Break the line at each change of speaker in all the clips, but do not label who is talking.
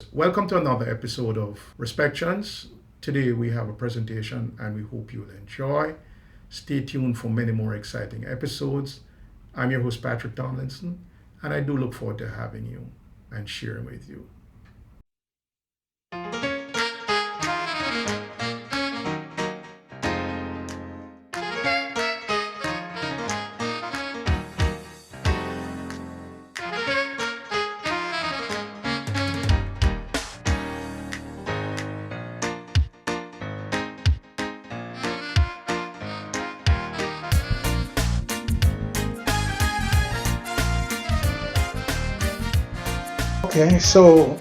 Welcome to another episode of Respections. Today we have a presentation and we hope you'll enjoy. Stay tuned for many more exciting episodes. I'm your host, Patrick Tomlinson, and I do look forward to having you and sharing with you. Okay, so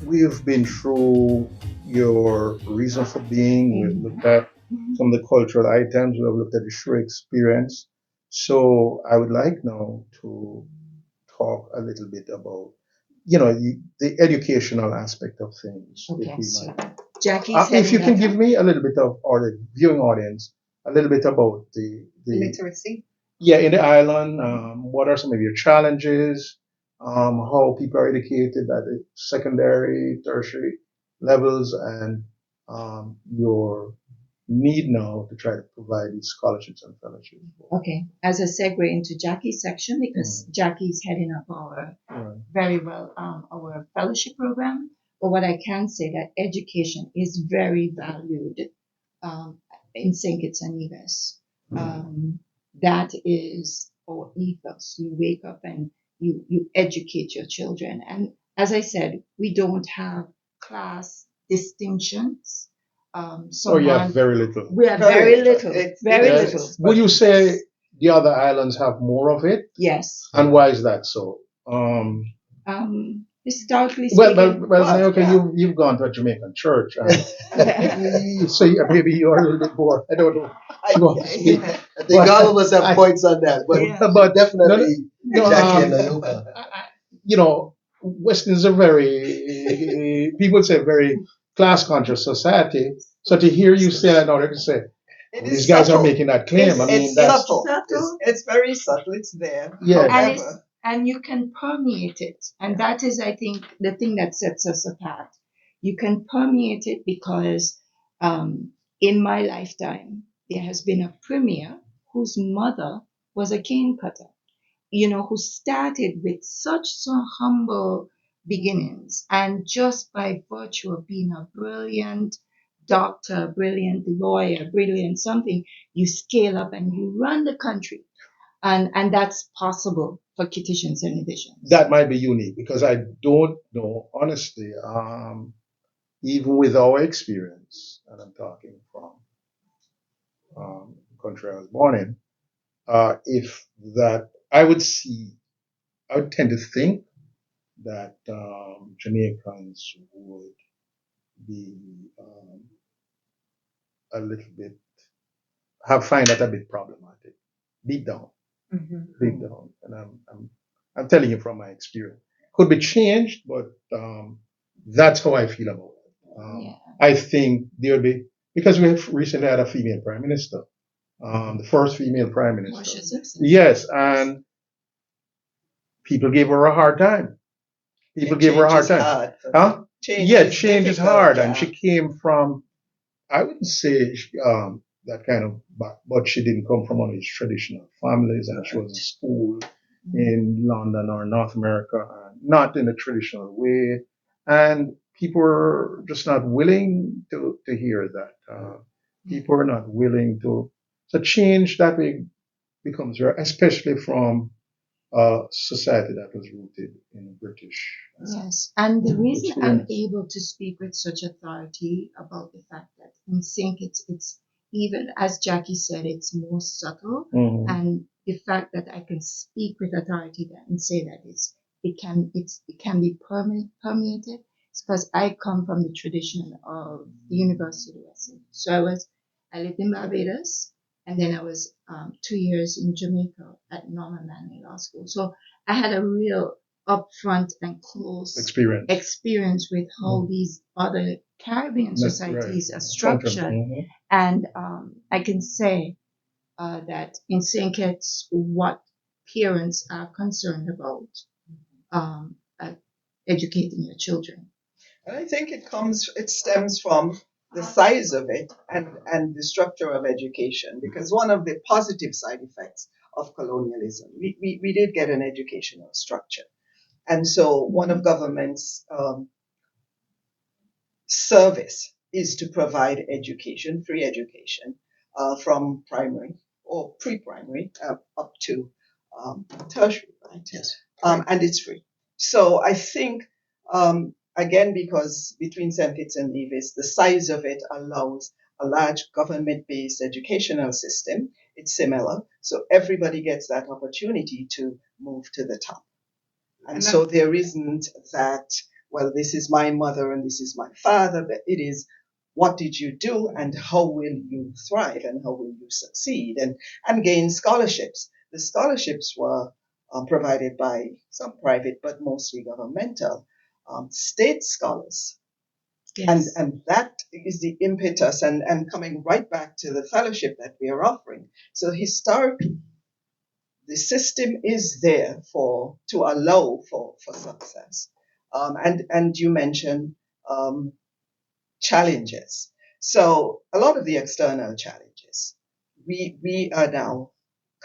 we've been through your reason for being. We've looked at some of the cultural items. We've looked at the show experience. So I would like now to talk a little bit about, the educational aspect of things. If
Okay,
we
so
might.
Jackie's
If you
heading
can
that
give
up.
me a little bit of, or the viewing audience, a little bit about the
Literacy.
yeah, in the island, what are some of your challenges? How people are educated at the secondary, tertiary levels, and your need now to try to provide these scholarships and fellowships.
Okay, as a segue into Jackie's section, because Jackie's heading up our
Right.
very well our fellowship program. But what I can say that education is very valued in St. Kitts and Nevis. That is our ethos. You wake up and you educate your children. And as I said, we don't have class distinctions.
So you have
Someone
very little.
we are very little, very
Yes.
little.
Would you say the other islands have more of it?
Yes.
And why is that so?
Historically
Well,
speaking,
Naoka, you've gone to a Jamaican church, so maybe you're a little bit bored. I don't know. You want to speak?
I think all of us have points on that, but
Yeah.
But
definitely
no,
Jackie and Nayoka.
Western is a very people say very class conscious society. So to hear you say that, now they can say
It
these
is
guys are
subtle.
making that claim. I mean,
It's
that's
subtle.
Subtle.
It's very subtle. It's there.
yeah.
and it's,
However,
and you can permeate it, and that is, I think, the thing that sets us apart. You can permeate it because in my lifetime there has been a premier whose mother was a cane cutter, who started with such so humble beginnings, and just by virtue of being a brilliant doctor, brilliant lawyer, brilliant something, you scale up and you run the country, and that's possible for Kittitians and Divisions.
That might be unique because I don't know honestly. Even with our experience, and I'm talking from the country I was born in, if that I would see, I would tend to think that Jamaicans would be a little bit have find that a bit problematic deep down, deep down, and I'm telling you from my experience. Could be changed, but that's how I feel about it.
Yeah.
I think there would be because we have recently had a female prime minister, the first female prime minister.
Marcia Simpson.
Yes, and people gave her a hard time. People gave her a hard time.
hard.
Huh? Yeah, change is
difficult,
hard,
yeah.
and she came from. I wouldn't say that kind of, but she didn't come from one of these traditional families, and she was in school in London or North America, not in a traditional way, and people were just not willing to hear that. People are not willing to. So change that way becomes rare, especially from a society that was rooted in British.
Yes, and the reason I'm
experience.
able to speak with such authority about the fact that in sync it's even as Jackie said, it's more subtle,
Mhm.
and the fact that I can speak with authority and say that it can be permeated. It's because I come from the tradition of the University of West Indies. So I lived in Barbados, and then I was 2 years in Jamaica at Norman Manley Law School. So I had a real upfront and close
Experience.
experience with how these other Caribbean
That's
societies
right.
are structured.
Mhm.
And I can say that in St. Kitts, what parents are concerned about um, uh, educating your children.
And I think it stems from the size of it and the structure of education, because one of the positive side effects of colonialism, we did get an educational structure. And so one of government's service is to provide education, free education, from primary or pre-primary up to tertiary, right?
Yes.
And it's free. So I think, again, because between St. Kitts and Nevis, the size of it allows a large government-based educational system. It's similar, so everybody gets that opportunity to move to the top. And so there isn't that, well, this is my mother and this is my father, but it is, what did you do and how will you thrive and how will you succeed and gain scholarships. The scholarships were provided by some private, but mostly governmental, state scholars.
Yes.
And that is the impetus, and coming right back to the fellowship that we are offering. So historically, the system is there to allow for success. And you mentioned challenges. So a lot of the external challenges, we are now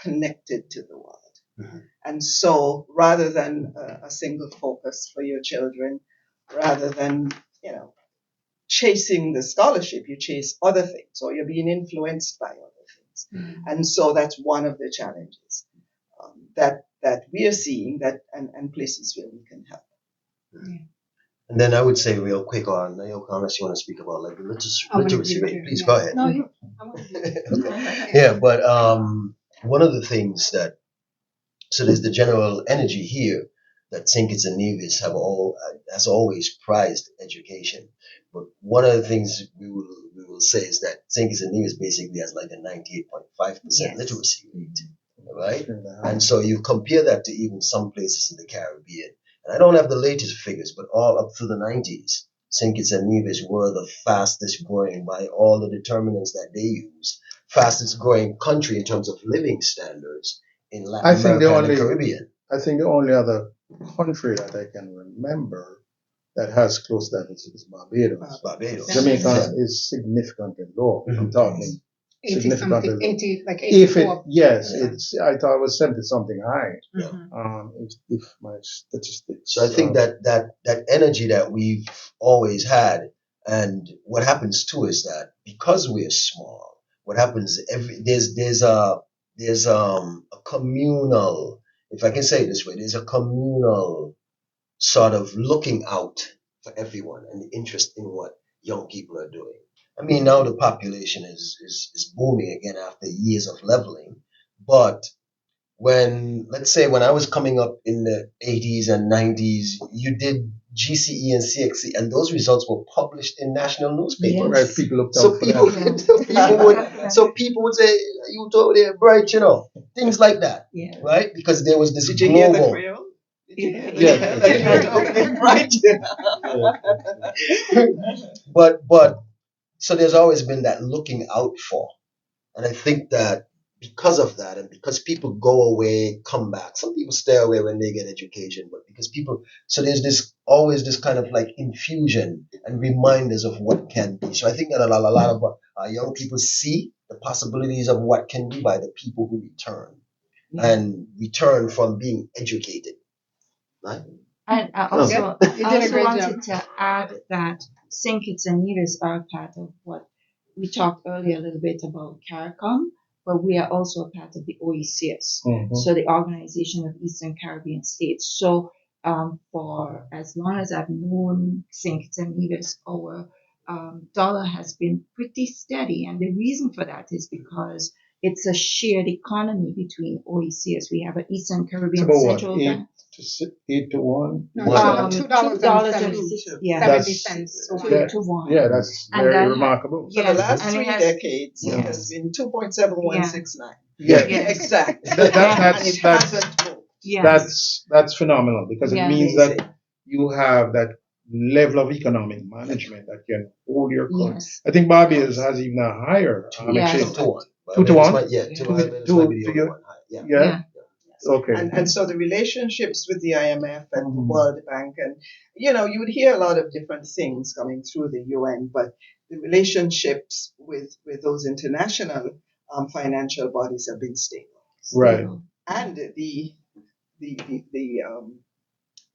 connected to the world.
Mhm.
And so rather than a single focus for your children, rather than, chasing the scholarship, you chase other things, or you're being influenced by other things.
Mhm.
And so that's one of the challenges that we are seeing, and places where we can help.
And then I would say real quick on Naoka, unless you want to speak about like
I wanna
literacy
agree with
rate,
you,
please
yeah.
go ahead.
No, I want to do
Okay. Yeah, but one of the things that so there's the general energy here that St. Kitts and Nevis has always prized education. But one of the things we will say is that St. Kitts and Nevis basically has like a 98.5%
Yes.
literacy rate, right?
Sure.
And so you compare that to even some places in the Caribbean. And I don't have the latest figures, but all up through the 90s, St. Kitts and Nevis were the fastest growing by all the determinants that they use, fastest growing country in terms of living standards in Latin
I think
America and the Caribbean.
I think the only other country that I can remember that has close to that is Barbados.
Barbados.
Jamaica
Yeah.
is significantly low. I'm
Mhm.
talking
80
significantly
something,
low.
80, like
If it,
84.
yes,
Yeah.
I thought it was 70 something high.
Mhm.
If my statistics.
So I think that energy that we've always had, and what happens too is that because we're small, what happens there's a communal, if I can say it this way, there's a communal sort of looking out for everyone and the interest in what young people are doing. I mean, now the population is booming again after years of leveling, but let's say when I was coming up in the 80s and 90s, you did GCE and CXE, and those results were published in national newspapers.
Right, people looked
So
out for
people,
that.
people would say, "You over there, bright," things like that,
Yeah.
right? Because there was this
Did you hear the
global.
Creole? Did you hear the
Yeah.
right?
But so there's always been that looking out for, and I think that because of that, and because people go away, come back. Some people stay away when they get education, but because so there's always this kind of like infusion and reminders of what can be. So I think that a lot of young people see the possibilities of what can be by the people who return from being educated, right?
And I
No.
also,
You did a
I also
great
wanted to add that St. Kitts and Nevis are part of what we talked earlier a little bit about CARICOM, but we are also a part of the OECS, so the Organization of Eastern Caribbean States. So for as long as I've known St. Kitts and Nevis, our dollar has been pretty steady, and the reason for that is because it's a shared economy between OECS. We have an Eastern
It's
Caribbean
about
Central Bank.
8 to 1.
No,
What?
$2.70.
Yeah,
That's-
70 cents. So
that-
2 to 1.
Yeah, that's
And
very
that-
remarkable.
For
Yeah,
the last
and it
3
has-
decades, it
yes.
has been 2.7169.
Yeah,
To be exact.
that's-
And it
that's-
hasn't moved.
Yes.
that's phenomenal because it
Yeah.
means
Amazing.
that you have that level of economic management that can hold your country.
Yes.
I think Barbados has even a higher
Yes.
exchange.
2 to 1.
2 to 1?
Yeah,
Yeah.
2 to 1. Might be the only one. Yeah.
Yeah. Okay.
And so the relationships with the IMF and the
Mhm.
World Bank, and you would hear a lot of different things coming through the UN, but the relationships with those international financial bodies have been stable.
Right.
And the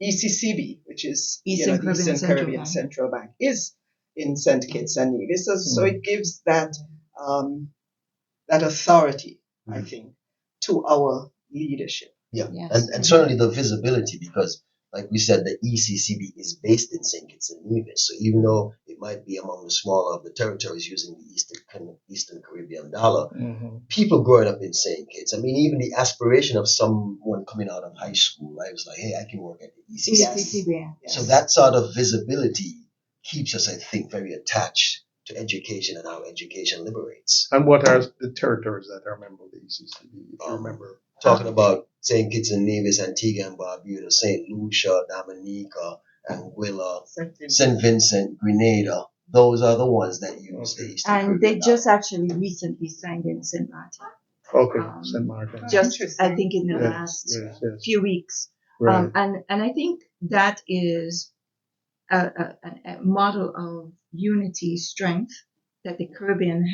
ECCB, which is
Eastern
the
Caribbean
Eastern
Central
Caribbean
Bank.
Central Bank, is in St. Kitts and Nevis. So it gives that that authority, I think, to our leadership.
Yeah,
Yes.
and certainly the visibility, because, like we said, the ECCB is based in St. Kitts and Nevis. So even though it might be among the smaller of the territories using the Eastern Caribbean dollar,
Mhm.
people growing up in St. Kitts, I mean, even the aspiration of someone coming out of high school, I was like, hey, I can work at the ECCB.
Yes.
So that sort of visibility keeps us, I think, very attached to education and how education liberates.
And what are the territories that are member of the ECCB, if you remember?
Talking about St. Kitts and Nevis, Antigua and Barbuda, St. Lucia, Dominica, Anguilla, St. Vincent, Grenada. Those are the ones that use the Eastern
And
Caribbean
they just actually recently signed in St. Martin.
Okay, St. Martin.
Just, I think, in the
Yes,
last
yes.
few weeks.
Right.
And I think that is a model of unity, strength that the Caribbean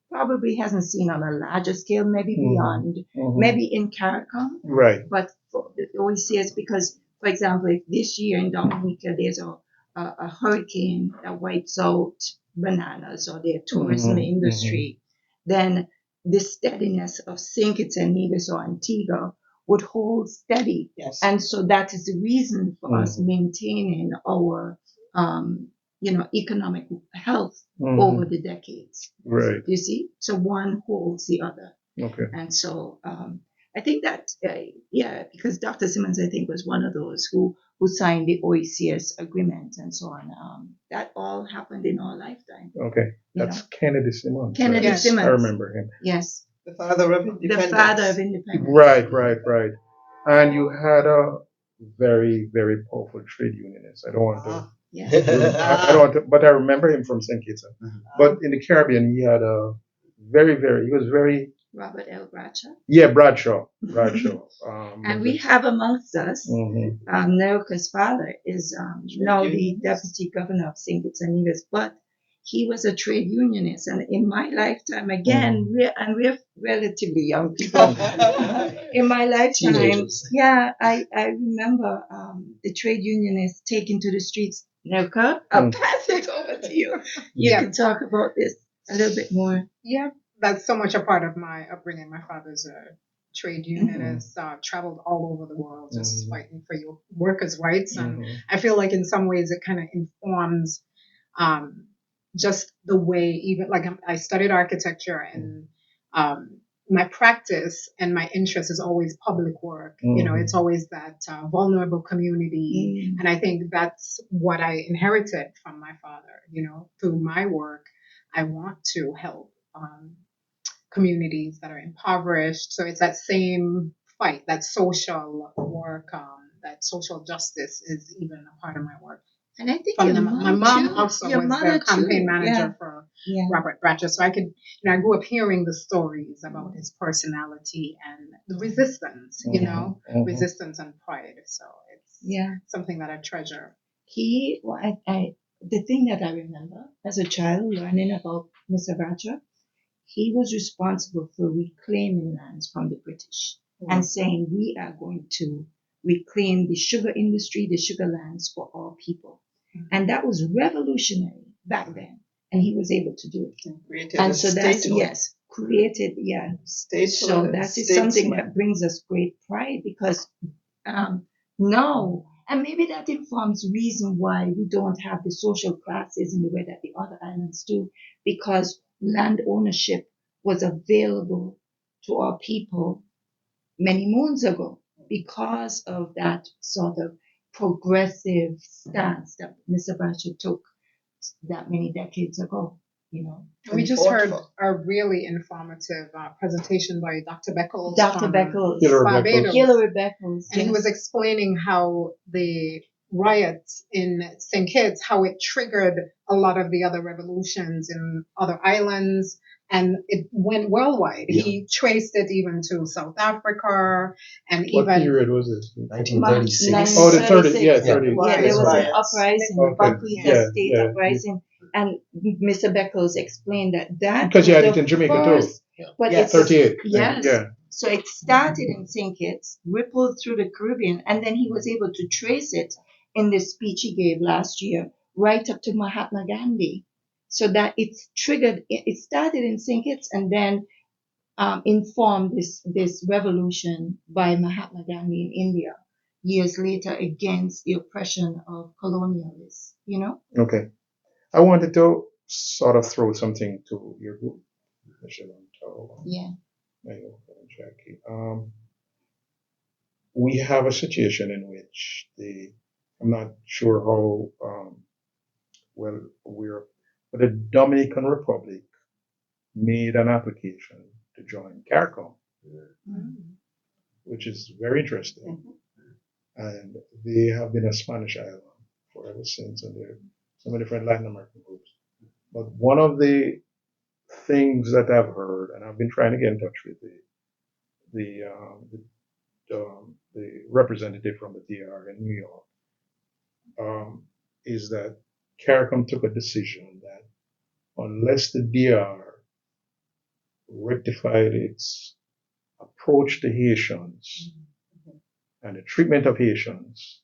probably hasn't seen on a larger scale, maybe beyond, maybe in CARICOM,
Right.
but for the OECS, because, for example, if this year in Dominica there's a hurricane that wipes out bananas or their tourism industry, then the steadiness of St. Kitts and Nevis or Antigua would hold steady.
Yes.
And so that is the reason for us maintaining our, economic health over the decades.
Right.
You see? So one holds the other.
Okay.
And so I think that, because Dr. Simmons, I think, was one of those who signed the OECS agreement and so on. That all happened in our lifetime.
Okay. That's Kennedy Simmons.
Kennedy
right?
Simmons.
I remember him.
Yes.
The father of independence.
The father of independence.
Right. And you had a very, very powerful trade unionist. I don't want to.
Yeah.
I don't want to, but I remember him from St. Kitts. But in the Caribbean, he had a he was very.
Robert L. Bradshaw.
Yeah, Bradshaw.
And we have amongst us, Neroka's father is now the deputy governor of St. Kitts and Nevis, but he was a trade unionist. And in my lifetime, again, we're relatively young people. In my lifetime,
Teenagers.
I remember the trade unionists taking to the streets. Neroka, I'll pass it over to you. You can talk about this a little bit more.
Yeah, that's so much a part of my upbringing. My father's a trade unionist, traveled all over the world just fighting for your workers' rights. And I feel like in some ways it kind of informs just the way, even like I studied architecture, and my practice and my interest is always public work. It's always that vulnerable community. And I think that's what I inherited from my father. Through my work, I want to help communities that are impoverished. So it's that same fight, that social work, that social justice is even a part of my work.
And I think
my mom also was the campaign manager for Robert Bradshaw. So I I grew up hearing the stories about his personality and the resistance, resistance and pride. So it's something that I treasure.
The thing that I remember as a child learning about Mr. Bradshaw, he was responsible for reclaiming lands from the British and saying, we are going to reclaim the sugar industry, the sugar lands for all people. And that was revolutionary back then. And he was able to do it. And so that's, created, so that is something that brings us great pride, because now, and maybe that informs reason why we don't have the social classes in the way that the other islands do, because land ownership was available to our people many moons ago because of that sort of progressive stance that Mr. Bradshaw took that many decades ago.
We just heard a really informative presentation by Dr. Beckles.
Hillary Beckles.
And he was explaining how the riots in St. Kitts, how it triggered a lot of the other revolutions in other islands, and it went worldwide.
Yeah.
He traced it even to South Africa and
What
even
period was this?
1936.
Oh, the 30, yeah,
1936.
30.
Yeah, there was an
Riots.
uprising,
Okay,
the Buckley's
yeah,
Estate
yeah.
uprising, and Mr. Beckles explained that
Because you
was
had it
the
in Jamaica too.
first,
Yeah.
but
Yes.
it's
38.
yes.
Yeah.
So it started in St. Kitts, rippled through the Caribbean, and then he was able to trace it in the speech he gave last year, right up to Mahatma Gandhi. So that it's triggered. It started in St. Kitts, and then informed this revolution by Mahatma Gandhi in India years later against the oppression of colonialists. You know.
Okay. I wanted to sort of throw something to your group, Michelle and Taro,
Yeah.
and Jackie. We have a situation in which I'm not sure how well we're, but the Dominican Republic made an application to join CARICOM, which is very interesting. And they have been a Spanish island for ever since, and there are some different Latin American groups. But one of the things that I've heard, and I've been trying to get in touch with the representative from the DR in New York, is that CARICOM took a decision that unless the DR rectified its approach to Haitians and the treatment of Haitians,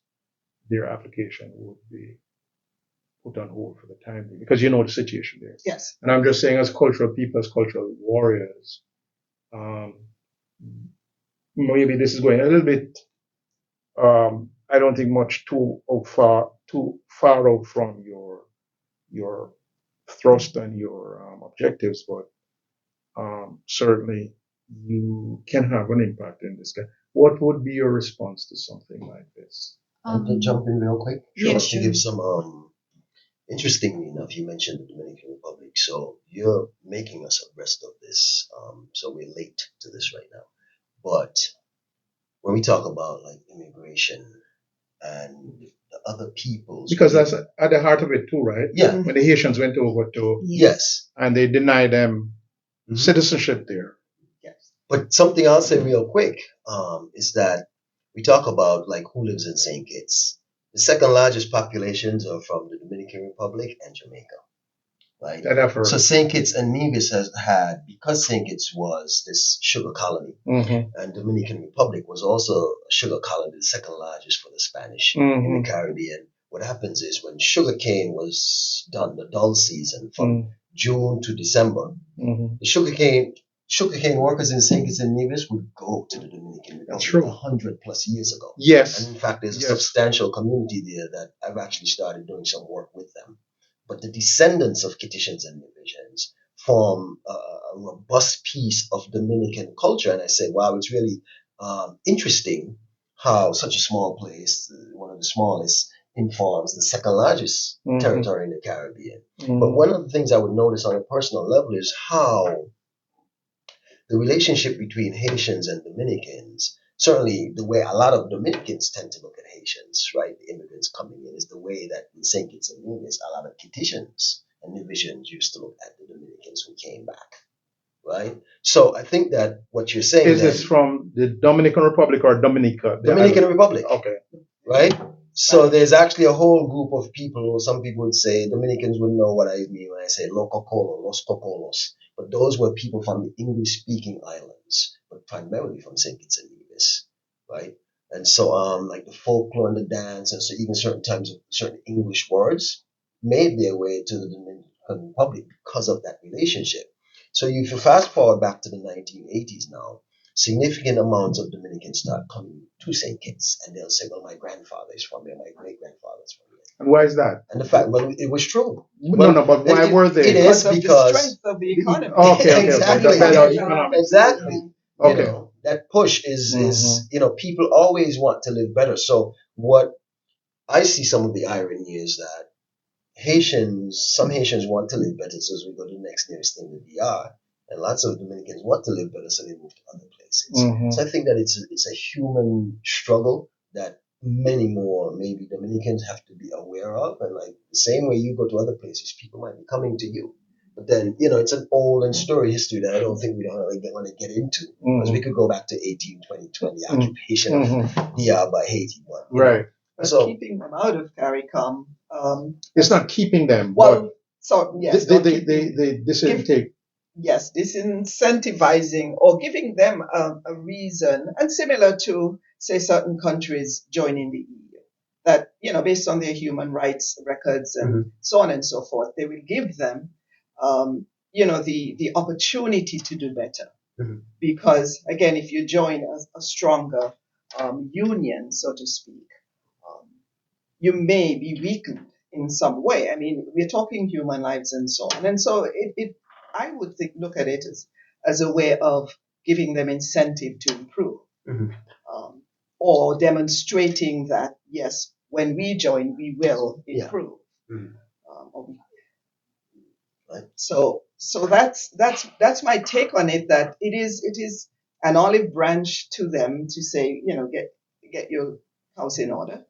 their application would be put on hold for the time being, because you know the situation there.
Yes.
And I'm just saying, as cultural people, as cultural warriors, maybe this is going a little bit. I don't think much too far out from your thrust and your objectives, but certainly you can have an impact in this. What would be your response to something like this?
And to jump in real quick,
Yeah,
just to
sure.
give some. Interestingly enough, you mentioned the Dominican Republic, so you're making us abreast of this. So we're late to this right now. But when we talk about like immigration and the other peoples,
Because that's at the heart of it too, right?
yeah,
When the Haitians went over to,
yes,
and they denied them citizenship there.
yes. But something I'll say real quick is that we talk about like who lives in St. Kitts. The second largest populations are from the Dominican Republic and Jamaica, right?
That I've heard.
So St. Kitts and Nevis has had, because St. Kitts was this sugar colony, and Dominican Republic was also a sugar colony, the second largest for the Spanish in the Caribbean. What happens is when sugarcane was done, the dull season from June to December, the sugarcane workers in St. Kitts and Nevis would go to the Dominican
That's
Republic
true.
100+ years ago.
Yes.
And in fact, there's a
Yes.
substantial community there that I've actually started doing some work with them. But the descendants of Kittitians and Nevisians form a robust piece of Dominican culture. And I say, wow, it's really interesting how such a small place, one of the smallest, informs the second largest territory in the Caribbean. But one of the things I would notice on a personal level is how the relationship between Haitians and Dominicans, certainly the way a lot of Dominicans tend to look at Haitians, right? The immigrants coming in, is the way that in St. Kitts and Nevis, a lot of Kittitians and Nevisians used to look at the Dominicans who came back, right? So I think that what you're saying
is this from the Dominican Republic or Dominica?
Dominican Republic.
Okay.
Right? So there's actually a whole group of people, some people would say, Dominicans would know what I mean when I say Lococolo, Los Cocolos. But those were people from the English-speaking islands, but primarily from St. Kitts and Nevis, right? And so, like the folklore and the dance, and so even certain times of certain English words made their way to the Dominican Republic because of that relationship. So if you fast forward back to the 1980s now, significant amounts of Dominicans start coming to St. Kitts, and they'll say, well, my grandfather is from here, my great-grandfather is from here.
And why is that?
And the fact, well, it was true.
No, but why were they?
It is
Because of
because
the strength of the economy.
Okay.
Exactly. Exactly.
Okay.
You know, that push is people always want to live better. So what I see, some of the irony is that some Haitians want to live better, so as we go to the next nearest thing, the DR, and lots of Dominicans want to live better, so they move to other places. So I think that it's a human struggle that many more maybe Dominicans have to be aware of, and like the same way you go to other places, people might be coming to you. But then, it's an old story history that I don't think we don't really want to get into. Because we could go back to 2020, the occupation of DR by Haiti. But,
Right.
But
So
keeping them out of CARICOM,
It's not keeping them,
well, so
but
yes,
they disintegrate.
yes, disincentivizing or giving them a reason, and similar to, say, certain countries joining the EU, that, based on their human rights records and so on and so forth, they will give them, the opportunity to do better. Because, again, if you join a stronger union, so to speak, you may be weakened in some way. I mean, we're talking human lives and so on. And so I would look at it as a way of giving them incentive to improve, or demonstrating that, yes, when we join, we will improve. Right. So that's my take on it. That it is an olive branch to them to say, get your house in order.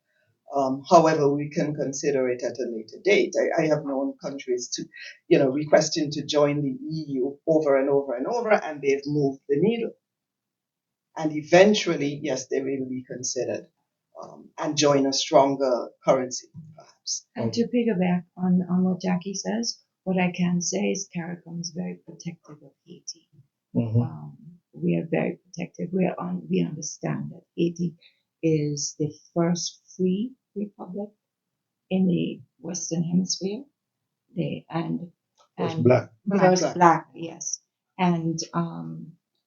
However, we can consider it at a later date. I have known countries requesting to join the EU over and over and over, and they've moved the needle. And eventually, yes, they will be considered and join a stronger currency, perhaps.
And to piggyback on what Jackie says, what I can say is CARICOM is very protective of Haiti. We are very protective. We understand that Haiti is the first free republic in the Western Hemisphere.
First black.
First black, yes. And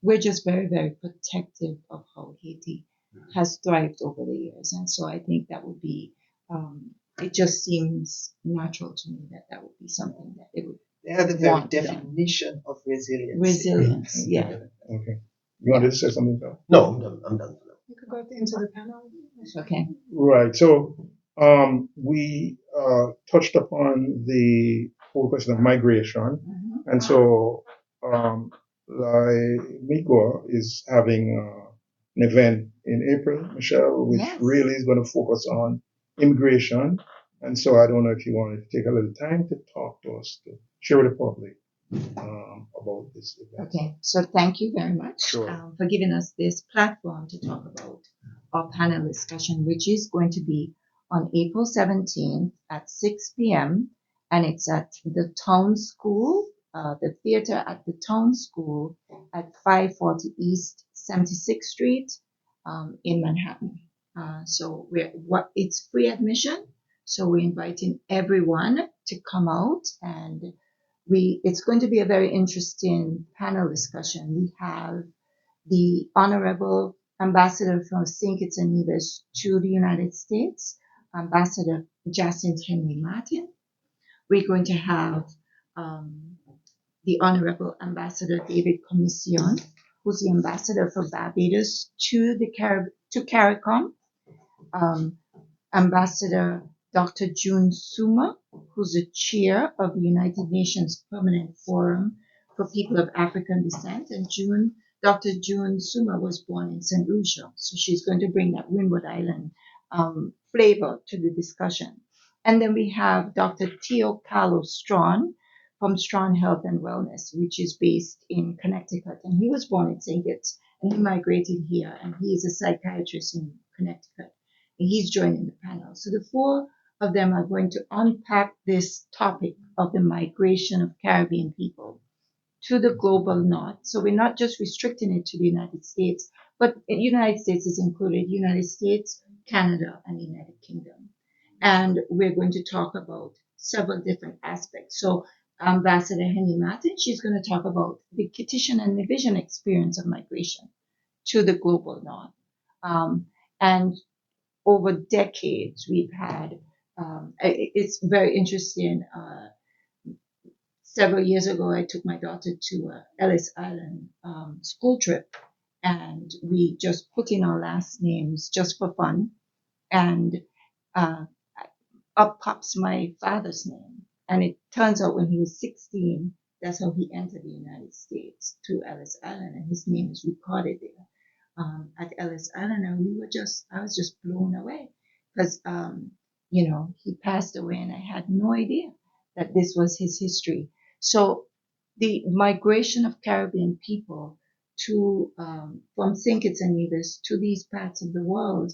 we're just very, very protective of how Haiti has thrived over the years. And so I think that would be, it just seems natural to me that would be something that they would.
They have the very definition of resilience.
Resilience, yeah.
Okay. You wanted to say something, Phil?
No, I'm done for now.
You could go into the panel.
Okay.
Right. So we touched upon the whole question of migration, and so Liamuiga is having an event in April, Michelle, which really is going to focus on immigration. And so I don't know if you wanted to take a little time to talk to us, to share with the public about this event.
Okay, so thank you very much
Sure.
for giving us this platform to talk about our panel discussion, which is going to be on April 17th at 6 p.m. And it's at the Town School, the theater at the Town School at 540 East 76th Street in Manhattan. So it's free admission. So we're inviting everyone to come out, and it's going to be a very interesting panel discussion. We have the Honorable Ambassador from St. Kitts and Nevis to the United States, Ambassador Jacinth Henry Martin. We're going to have the Honorable Ambassador David Commission, who's the ambassador for Barbados to CARICOM. Ambassador Dr. June Suma, who's the chair of the United Nations Permanent Forum for People of African Descent. And Dr. June Suma was born in St. Lucia, so she's going to bring that Windward Island flavor to the discussion. And then we have Dr. Theo Carlos Strawn from Strawn Health and Wellness, which is based in Connecticut. And he was born in St. Kitts, and he migrated here, and he is a psychiatrist in Connecticut. And he's joining the panel. So the four of them are going to unpack this topic of the migration of Caribbean people to the global north. So we're not just restricting it to the United States, but the United States is included, United States, Canada, and the United Kingdom. And we're going to talk about several different aspects. So Ambassador Henry Martin, she's going to talk about the Kittitian and the Vision experience of migration to the global north. And over decades, we've had, it's very interesting. Several years ago, I took my daughter to Ellis Island school trip, and we just put in our last names just for fun. And up pops my father's name. And it turns out when he was 16, that's how he entered the United States, to Ellis Island, and his name is recorded there. At Ellis Island, and I was just blown away because, he passed away, and I had no idea that this was his history. So the migration of Caribbean people to from St. Kitts and Nevis to these parts of the world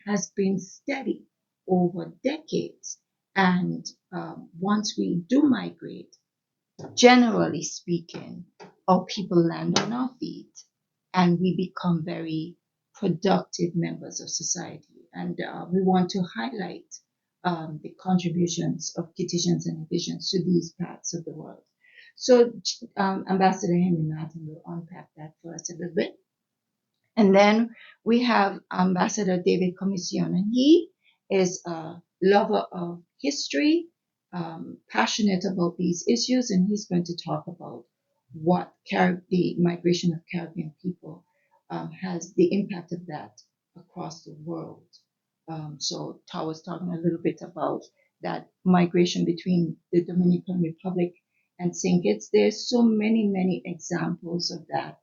has been steady over decades. And once we do migrate, generally speaking, our people land on our feet and we become very productive members of society. And we want to highlight the contributions of Kittitians and Nevisians to these parts of the world. So Ambassador Henry Martin will unpack that for us a little bit. And then we have Ambassador David Commission, and he is a lover of history, passionate about these issues, and he's going to talk about what the migration of Caribbean people has the impact of that across the world. So Taw was talking a little bit about that migration between the Dominican Republic and St. Kitts. There's so many examples of that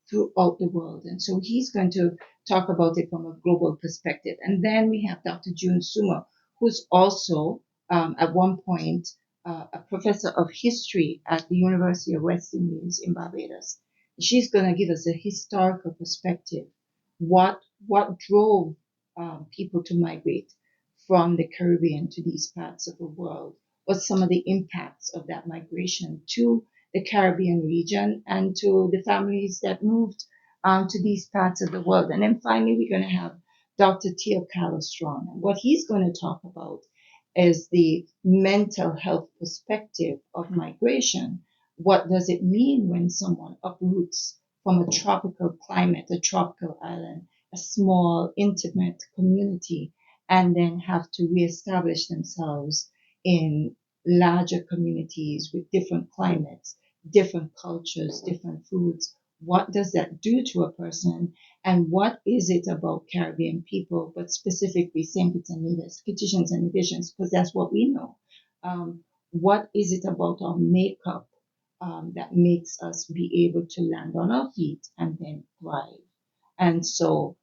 throughout the world. And so he's going to talk about it from a global perspective. And then we have Dr. June Suma, who's also at one point a professor of history at the University of West Indies in Barbados. She's going to give us a historical perspective. What drove people to migrate from the Caribbean to these parts of the world? What's some of the impacts of that migration to the Caribbean region and to the families that moved to these parts of the world? And then finally, we're going to have Dr. Theo Calistron. And what he's going to talk about is the mental health perspective of migration. What does it mean when someone uproots from a tropical climate, a tropical island, a small, intimate community, and then have to reestablish themselves in larger communities with different climates, different cultures, different foods? What does that do to a person? And what is it about Caribbean people, but specifically St. Kitts and Nevis, Kittitians and Nevisians, because that's what we know. What is it about our makeup that makes us be able to land on our feet and then thrive? And so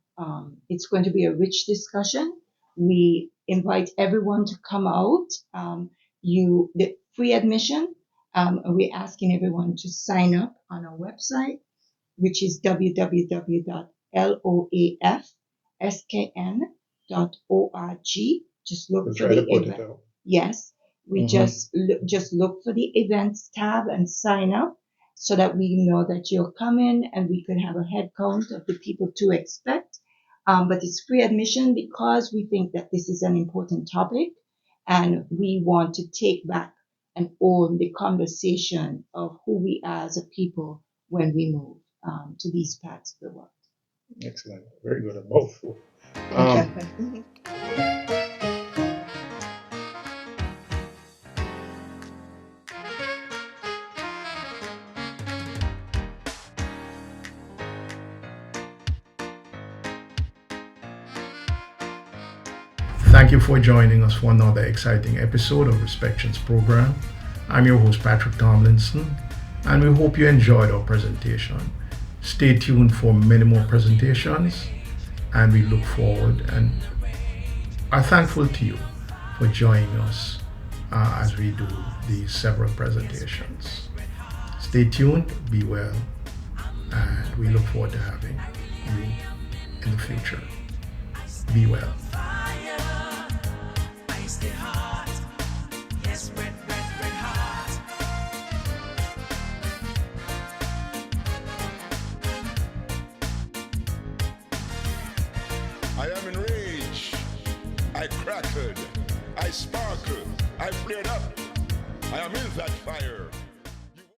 it's going to be a rich discussion. We invite everyone to come out. The free admission. We're asking everyone to sign up on our website, which is www.loafskn.org. Just look for the event. Yes, we just look for the events tab and sign up so that we know that you're coming and we could have a head count of the people to expect. But it's free admission because we think that this is an important topic and we want to take back and own the conversation of who we are as a people when we move to these parts of the world.
Excellent. Very good at both. Thank you for joining us for another exciting episode of Respections program. I'm your host, Patrick Tomlinson, and we hope you enjoyed our presentation. Stay tuned for many more presentations, and we look forward and are thankful to you for joining us as we do these several presentations. Stay tuned, be well, and we look forward to having you in the future. Be well.
I am enraged, I crackled, I sparkled, I flared up, I am in that fire.